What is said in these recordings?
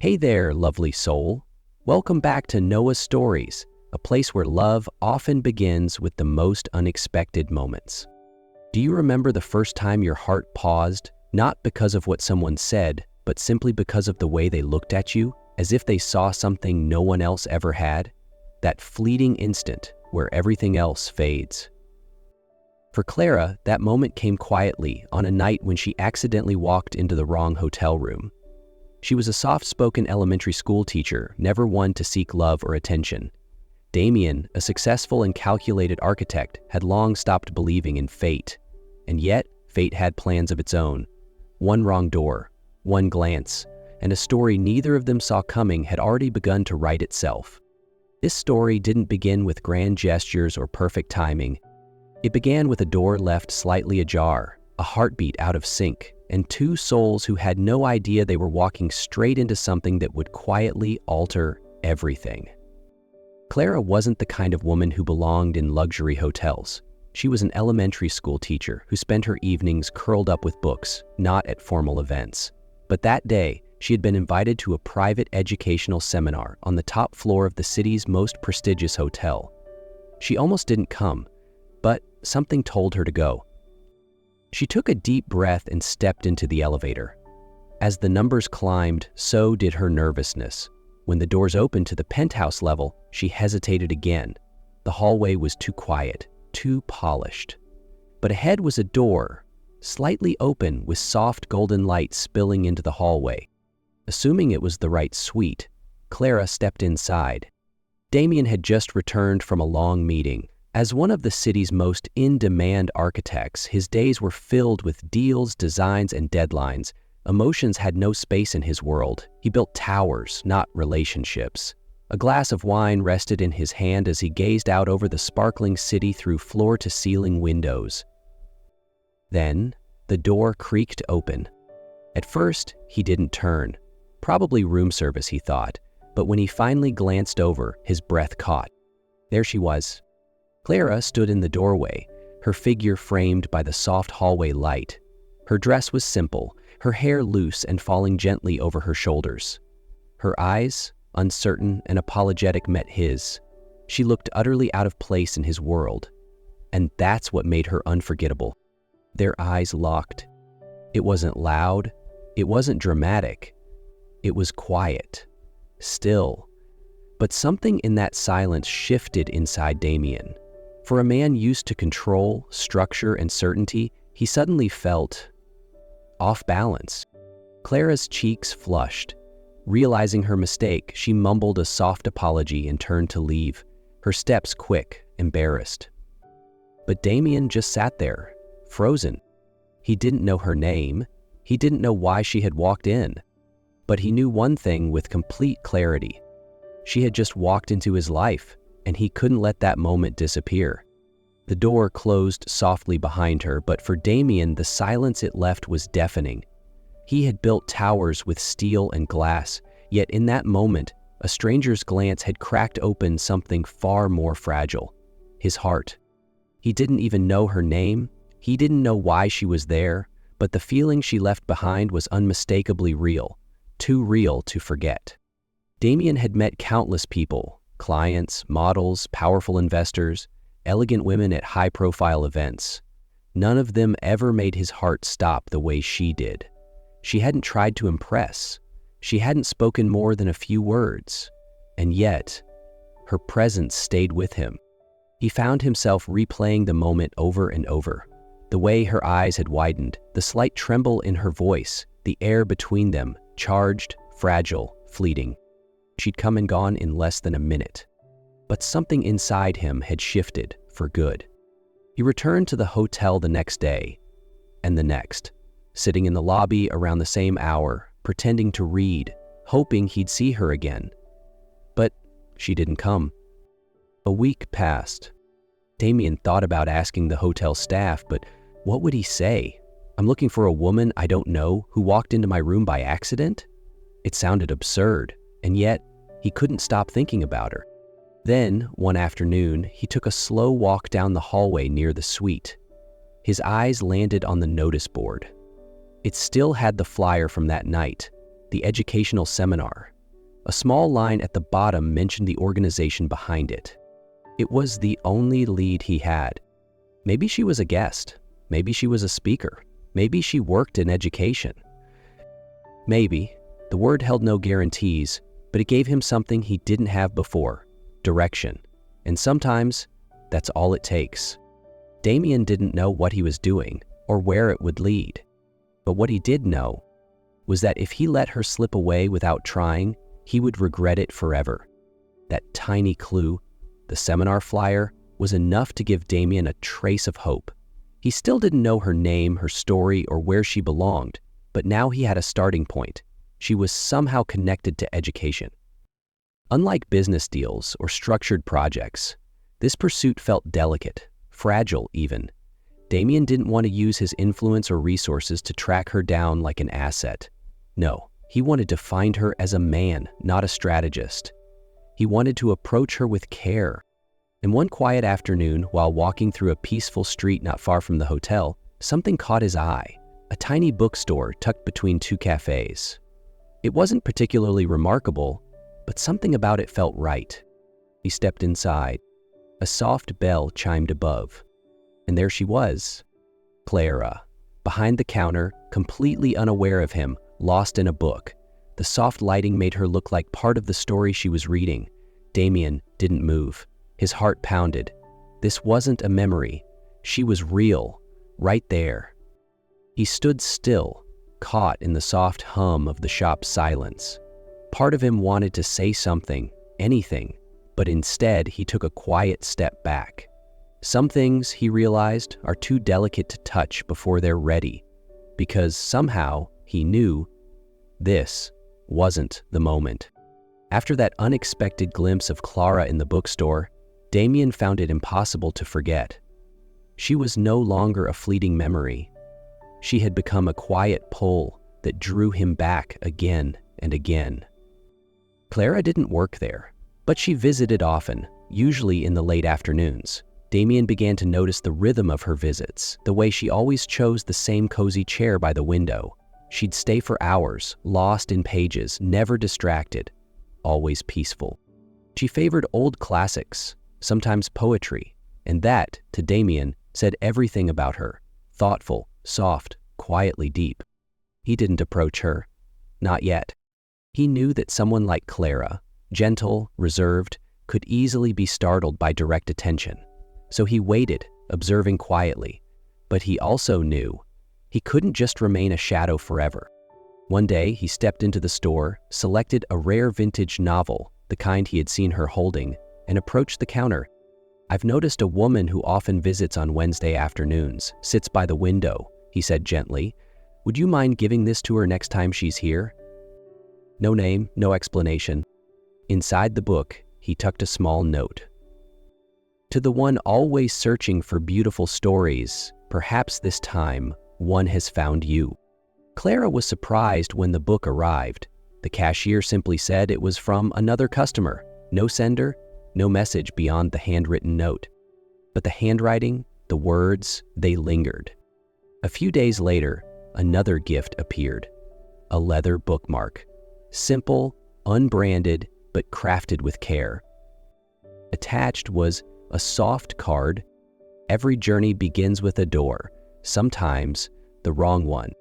Hey there, lovely soul. Welcome back to Noah's Stories, a place where love often begins with the most unexpected moments. Do you remember the first time your heart paused, not because of what someone said, but simply because of the way they looked at you, as if they saw something no one else ever had? That fleeting instant where everything else fades. For Clara, that moment came quietly on a night when she accidentally walked into the wrong hotel room. She was a soft-spoken elementary school teacher, never one to seek love or attention. Damien, a successful and calculated architect, had long stopped believing in fate. And yet, fate had plans of its own. One wrong door, one glance, and a story neither of them saw coming had already begun to write itself. This story didn't begin with grand gestures or perfect timing. It began with a door left slightly ajar, a heartbeat out of sync, and two souls who had no idea they were walking straight into something that would quietly alter everything. Clara wasn't the kind of woman who belonged in luxury hotels. She was an elementary school teacher who spent her evenings curled up with books, not at formal events. But that day, she had been invited to a private educational seminar on the top floor of the city's most prestigious hotel. She almost didn't come, but something told her to go. She took a deep breath and stepped into the elevator. As the numbers climbed, so did her nervousness. When the doors opened to the penthouse level, she hesitated again. The hallway was too quiet, too polished. But ahead was a door, slightly open with soft golden light spilling into the hallway. Assuming it was the right suite, Clara stepped inside. Damien had just returned from a long meeting. As one of the city's most in-demand architects, his days were filled with deals, designs, and deadlines. Emotions had no space in his world. He built towers, not relationships. A glass of wine rested in his hand as he gazed out over the sparkling city through floor-to-ceiling windows. Then, the door creaked open. At first, he didn't turn. Probably room service, he thought. But when he finally glanced over, his breath caught. There she was. Clara stood in the doorway, her figure framed by the soft hallway light. Her dress was simple, her hair loose and falling gently over her shoulders. Her eyes, uncertain and apologetic, met his. She looked utterly out of place in his world. And that's what made her unforgettable. Their eyes locked. It wasn't loud, it wasn't dramatic. It was quiet, still. But something in that silence shifted inside Damien. For a man used to control, structure, and certainty, he suddenly felt off balance. Clara's cheeks flushed. Realizing her mistake, she mumbled a soft apology and turned to leave, her steps quick, embarrassed. But Damien just sat there, frozen. He didn't know her name. He didn't know why she had walked in. But he knew one thing with complete clarity. She had just walked into his life, and he couldn't let that moment disappear. The door closed softly behind her, but for Damien, the silence it left was deafening. He had built towers with steel and glass, yet in that moment, a stranger's glance had cracked open something far more fragile: his heart. He didn't even know her name, he didn't know why she was there, but the feeling she left behind was unmistakably real, too real to forget. Damien had met countless people: clients, models, powerful investors, elegant women at high-profile events. None of them ever made his heart stop the way she did. She hadn't tried to impress. She hadn't spoken more than a few words. And yet, her presence stayed with him. He found himself replaying the moment over and over. The way her eyes had widened, the slight tremble in her voice, the air between them, charged, fragile, fleeting. She'd come and gone in less than a minute. But something inside him had shifted for good. He returned to the hotel the next day, and the next, sitting in the lobby around the same hour, pretending to read, hoping he'd see her again. But she didn't come. A week passed. Damien thought about asking the hotel staff, but what would he say? I'm looking for a woman I don't know who walked into my room by accident? It sounded absurd, and yet he couldn't stop thinking about her. Then, one afternoon, he took a slow walk down the hallway near the suite. His eyes landed on the notice board. It still had the flyer from that night, the educational seminar. A small line at the bottom mentioned the organization behind it. It was the only lead he had. Maybe she was a guest. Maybe she was a speaker. Maybe she worked in education. Maybe. The word held no guarantees, but it gave him something he didn't have before: direction. And sometimes, that's all it takes. Damien didn't know what he was doing or where it would lead. But what he did know was that if he let her slip away without trying, he would regret it forever. That tiny clue, the seminar flyer, was enough to give Damien a trace of hope. He still didn't know her name, her story, or where she belonged, but now he had a starting point. She was somehow connected to education. Unlike business deals or structured projects, this pursuit felt delicate, fragile even. Damien didn't want to use his influence or resources to track her down like an asset. No, he wanted to find her as a man, not a strategist. He wanted to approach her with care. And one quiet afternoon, while walking through a peaceful street not far from the hotel, something caught his eye: a tiny bookstore tucked between two cafes. It wasn't particularly remarkable, but something about it felt right. He stepped inside. A soft bell chimed above. And there she was, Clara, behind the counter, completely unaware of him, lost in a book. The soft lighting made her look like part of the story she was reading. Damien didn't move. His heart pounded. This wasn't a memory. She was real, right there. He stood still, caught in the soft hum of the shop's silence. Part of him wanted to say something, anything, but instead he took a quiet step back. Some things, he realized, are too delicate to touch before they're ready, because somehow he knew this wasn't the moment. After that unexpected glimpse of Clara in the bookstore, Damien found it impossible to forget. She was no longer a fleeting memory. She had become a quiet pull that drew him back again and again. Clara didn't work there, but she visited often, usually in the late afternoons. Damien began to notice the rhythm of her visits, the way she always chose the same cozy chair by the window. She'd stay for hours, lost in pages, never distracted, always peaceful. She favored old classics, sometimes poetry, and that, to Damien, said everything about her: thoughtful, soft, quietly deep. He didn't approach her, not yet. He knew that someone like Clara, gentle, reserved, could easily be startled by direct attention. So he waited, observing quietly. But he also knew he couldn't just remain a shadow forever. One day, he stepped into the store, selected a rare vintage novel, the kind he had seen her holding, and approached the counter. "I've noticed a woman who often visits on Wednesday afternoons, sits by the window," he said gently. "Would you mind giving this to her next time she's here?" No name, no explanation. Inside the book, he tucked a small note. "To the one always searching for beautiful stories, perhaps this time one has found you." Clara was surprised when the book arrived. The cashier simply said it was from another customer. No sender, no message beyond the handwritten note. But the handwriting, the words, they lingered. A few days later, another gift appeared. A leather bookmark. Simple, unbranded, but crafted with care. Attached was a soft card. "Every journey begins with a door, sometimes the wrong one."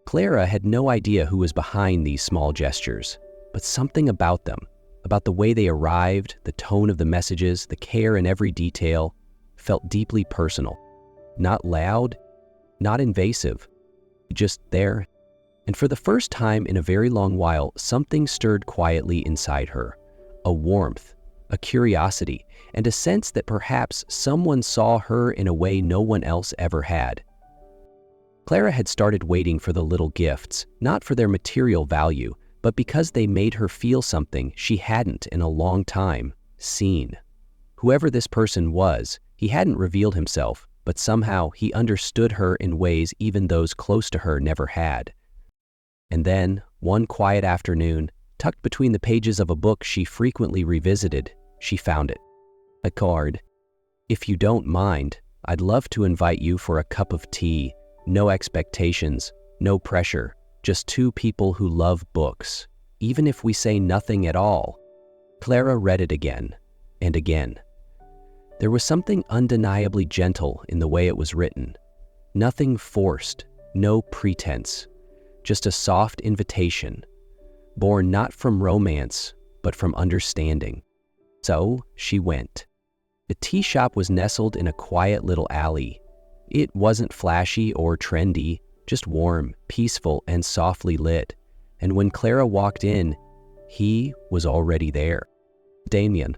Clara had no idea who was behind these small gestures, but something about them, about the way they arrived, the tone of the messages, the care in every detail, felt deeply personal. Not loud, not invasive, just there. And for the first time in a very long while, something stirred quietly inside her. A warmth, a curiosity, and a sense that perhaps someone saw her in a way no one else ever had. Clara had started waiting for the little gifts, not for their material value, but because they made her feel something she hadn't in a long time, seen. Whoever this person was, he hadn't revealed himself, but somehow he understood her in ways even those close to her never had. And then, one quiet afternoon, tucked between the pages of a book she frequently revisited, she found it. A card. "If you don't mind, I'd love to invite you for a cup of tea. No expectations, no pressure, just two people who love books, even if we say nothing at all. Clara read it again and again. There was something undeniably gentle in the way it was written. Nothing forced, no pretense, just a soft invitation, born not from romance, but from understanding. So she went. The tea shop was nestled in a quiet little alley. It wasn't flashy or trendy, just warm, peaceful, and softly lit. And when Clara walked in, he was already there. Damien.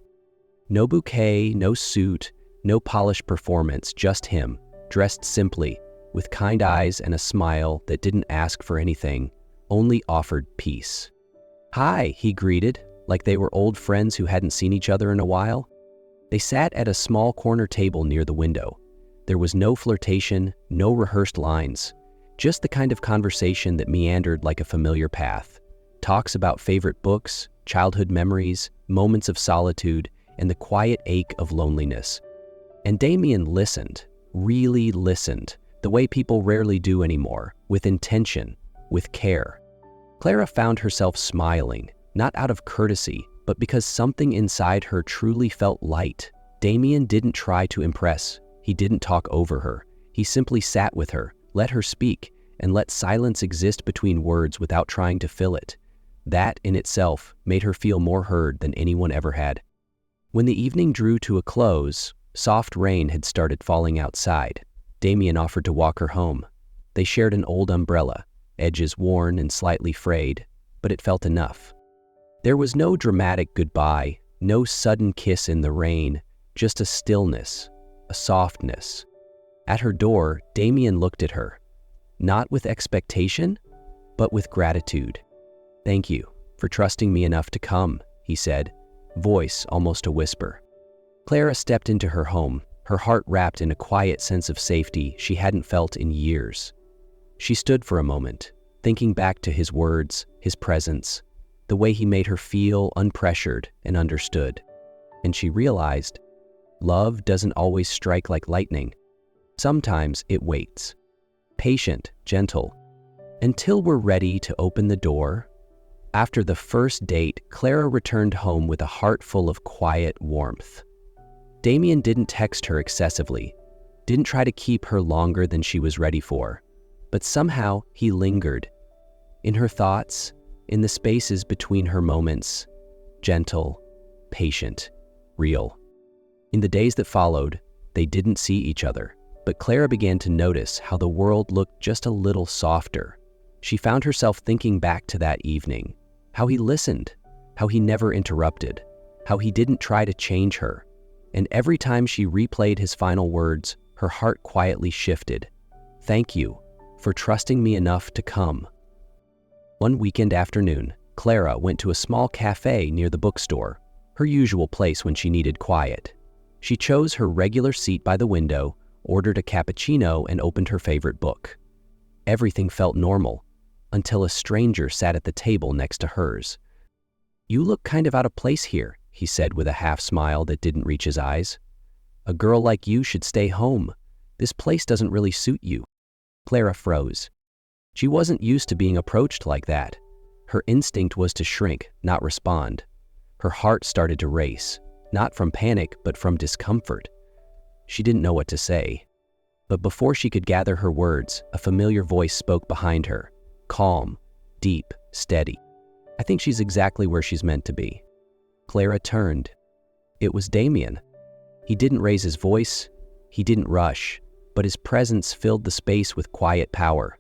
No bouquet, no suit, no polished performance, just him, dressed simply, with kind eyes and a smile that didn't ask for anything, only offered peace. "Hi," he greeted, like they were old friends who hadn't seen each other in a while. They sat at a small corner table near the window. There was no flirtation, no rehearsed lines, just the kind of conversation that meandered like a familiar path. Talks about favorite books, childhood memories, moments of solitude, and the quiet ache of loneliness. And Damien listened, really listened, the way people rarely do anymore, with intention, with care. Clara found herself smiling, not out of courtesy, but because something inside her truly felt light. Damien didn't try to impress. He didn't talk over her. He simply sat with her, let her speak, and let silence exist between words without trying to fill it. That, in itself, made her feel more heard than anyone ever had. When the evening drew to a close, soft rain had started falling outside. Damien offered to walk her home. They shared an old umbrella, edges worn and slightly frayed, but it felt enough. There was no dramatic goodbye, no sudden kiss in the rain, just a stillness, a softness. At her door, Damien looked at her, not with expectation, but with gratitude. "Thank you for trusting me enough to come," he said, voice almost a whisper. Clara stepped into her home, her heart wrapped in a quiet sense of safety she hadn't felt in years. She stood for a moment, thinking back to his words, his presence, the way he made her feel unpressured and understood. And she realized, love doesn't always strike like lightning. Sometimes it waits, patient, gentle, until we're ready to open the door. After the first date, Clara returned home with a heart full of quiet warmth. Damien didn't text her excessively, didn't try to keep her longer than she was ready for, but somehow he lingered. In her thoughts, in the spaces between her moments, gentle, patient, real. In the days that followed, they didn't see each other, but Clara began to notice how the world looked just a little softer. She found herself thinking back to that evening, how he listened, how he never interrupted, how he didn't try to change her. And every time she replayed his final words, her heart quietly shifted. "Thank you for trusting me enough to come." One weekend afternoon, Clara went to a small cafe near the bookstore, her usual place when she needed quiet. She chose her regular seat by the window, ordered a cappuccino, and opened her favorite book. Everything felt normal, until a stranger sat at the table next to hers. "You look kind of out of place here," he said with a half smile that didn't reach his eyes. "A girl like you should stay home. This place doesn't really suit you." Clara froze. She wasn't used to being approached like that. Her instinct was to shrink, not respond. Her heart started to race, not from panic, but from discomfort. She didn't know what to say. But before she could gather her words, a familiar voice spoke behind her, calm, deep, steady. "I think she's exactly where she's meant to be." Clara turned. It was Damien. He didn't raise his voice, he didn't rush, but his presence filled the space with quiet power.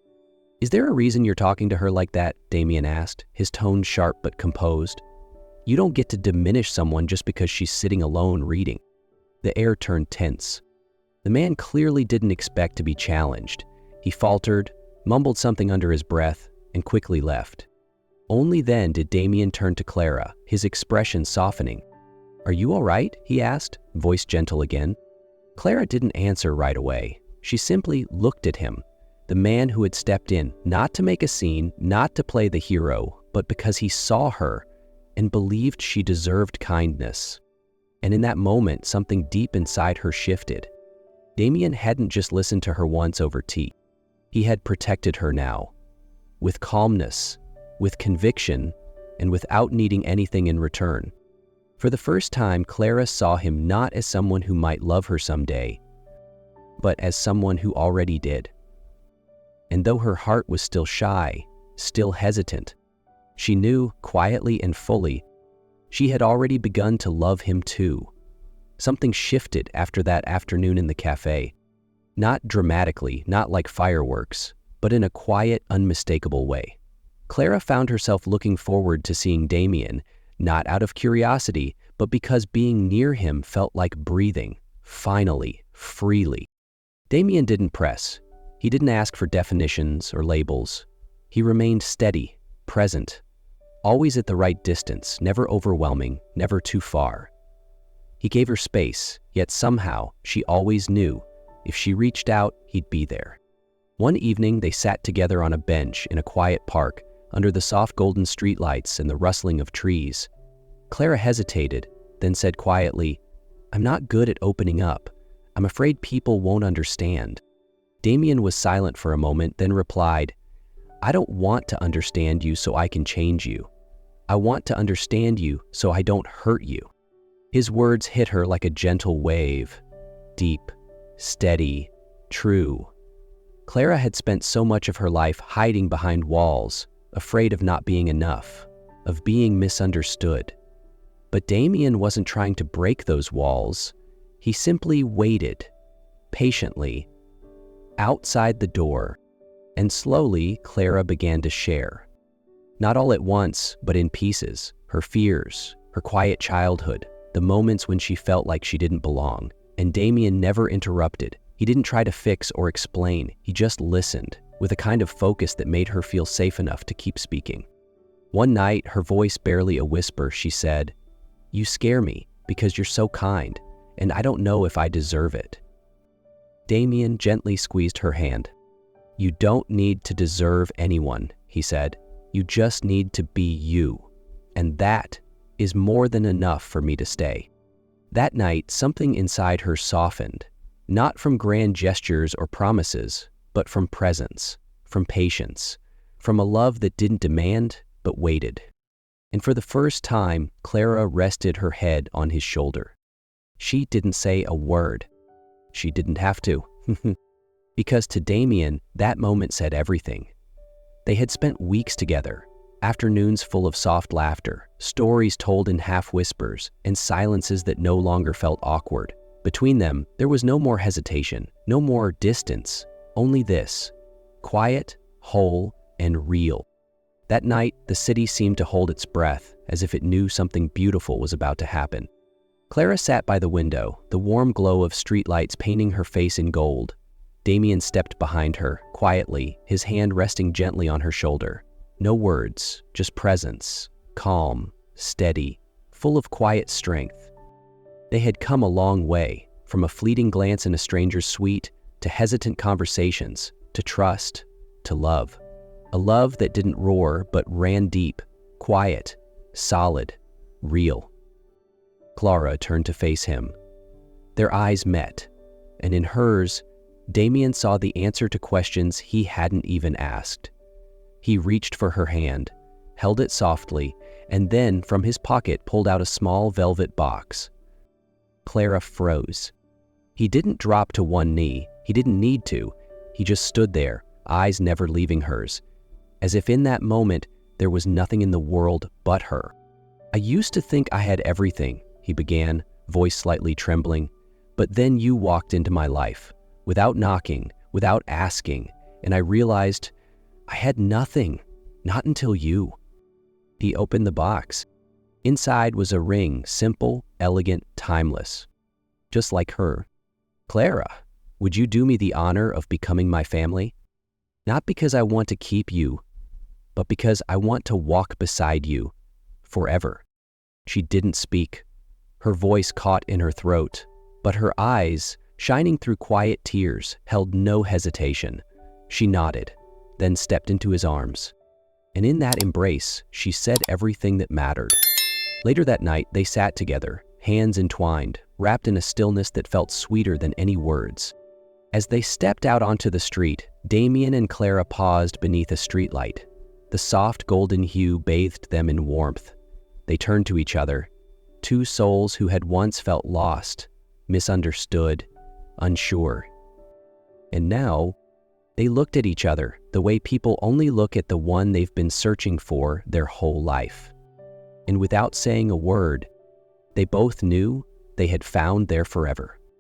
"Is there a reason you're talking to her like that?" Damien asked, his tone sharp but composed. "You don't get to diminish someone just because she's sitting alone reading." The air turned tense. The man clearly didn't expect to be challenged. He faltered, mumbled something under his breath, and quickly left. Only then did Damien turn to Clara, his expression softening. "Are you all right?" he asked, voice gentle again. Clara didn't answer right away. She simply looked at him, the man who had stepped in, not to make a scene, not to play the hero, but because he saw her and believed she deserved kindness. And in that moment, something deep inside her shifted. Damien hadn't just listened to her once over tea. He had protected her now. with calmness, with conviction, and without needing anything in return. For the first time, Clara saw him not as someone who might love her someday, but as someone who already did. And though her heart was still shy, still hesitant, she knew, quietly and fully, she had already begun to love him too. Something shifted after that afternoon in the cafe. Not dramatically, not like fireworks, but in a quiet, unmistakable way. Clara found herself looking forward to seeing Damien, not out of curiosity, but because being near him felt like breathing, finally, freely. Damien didn't press. He didn't ask for definitions or labels. He remained steady, present, always at the right distance, never overwhelming, never too far. He gave her space, yet somehow she always knew if she reached out, he'd be there. One evening, they sat together on a bench in a quiet park under the soft golden streetlights and the rustling of trees. Clara hesitated, then said quietly, "I'm not good at opening up. I'm afraid people won't understand." Damien was silent for a moment, then replied, "I don't want to understand you so I can change you. I want to understand you so I don't hurt you." His words hit her like a gentle wave, deep, steady, true. Clara had spent so much of her life hiding behind walls, afraid of not being enough, of being misunderstood. But Damien wasn't trying to break those walls. He simply waited, patiently, outside the door, and slowly Clara began to share. Not all at once, but in pieces, her fears, her quiet childhood, the moments when she felt like she didn't belong. And Damien never interrupted. He didn't try to fix or explain. He just listened, with a kind of focus that made her feel safe enough to keep speaking. One night, her voice barely a whisper, she said, "You scare me because you're so kind, and I don't know if I deserve it." Damien gently squeezed her hand. "You don't need to deserve anyone," he said. "You just need to be you. And that is more than enough for me to stay." That night, something inside her softened, not from grand gestures or promises, but from presence, from patience, from a love that didn't demand, but waited. And for the first time, Clara rested her head on his shoulder. She didn't say a word. She didn't have to. Because to Damien, that moment said everything. They had spent weeks together, afternoons full of soft laughter, stories told in half whispers, and silences that no longer felt awkward. Between them, there was no more hesitation, no more distance, only this, quiet, whole, and real. That night, the city seemed to hold its breath, as if it knew something beautiful was about to happen. Clara sat by the window, the warm glow of streetlights painting her face in gold. Damien stepped behind her, quietly, his hand resting gently on her shoulder. No words, just presence, calm, steady, full of quiet strength. They had come a long way, from a fleeting glance in a stranger's suite, to hesitant conversations, to trust, to love. A love that didn't roar, but ran deep, quiet, solid, real. Clara turned to face him. Their eyes met, and in hers, Damien saw the answer to questions he hadn't even asked. He reached for her hand, held it softly, and then from his pocket pulled out a small velvet box. Clara froze. He didn't drop to one knee. He didn't need to. He just stood there, eyes never leaving hers, as if in that moment there was nothing in the world but her. "I used to think I had everything," he began, voice slightly trembling. "But then you walked into my life, without knocking, without asking, and I realized I had nothing, not until you." He opened the box. Inside was a ring, simple, elegant, timeless, just like her. "Clara, would you do me the honor of becoming my family? Not because I want to keep you, but because I want to walk beside you, forever." She didn't speak. Her voice caught in her throat, but her eyes, shining through quiet tears, held no hesitation. She nodded, then stepped into his arms. And in that embrace, she said everything that mattered. Later that night, they sat together, hands entwined, wrapped in a stillness that felt sweeter than any words. As they stepped out onto the street, Damien and Clara paused beneath a streetlight, The soft golden hue bathed them in warmth. They turned to each other, two souls who had once felt lost, misunderstood, unsure. And now, they looked at each other the way people only look at the one they've been searching for their whole life. And without saying a word, they both knew they had found their forever.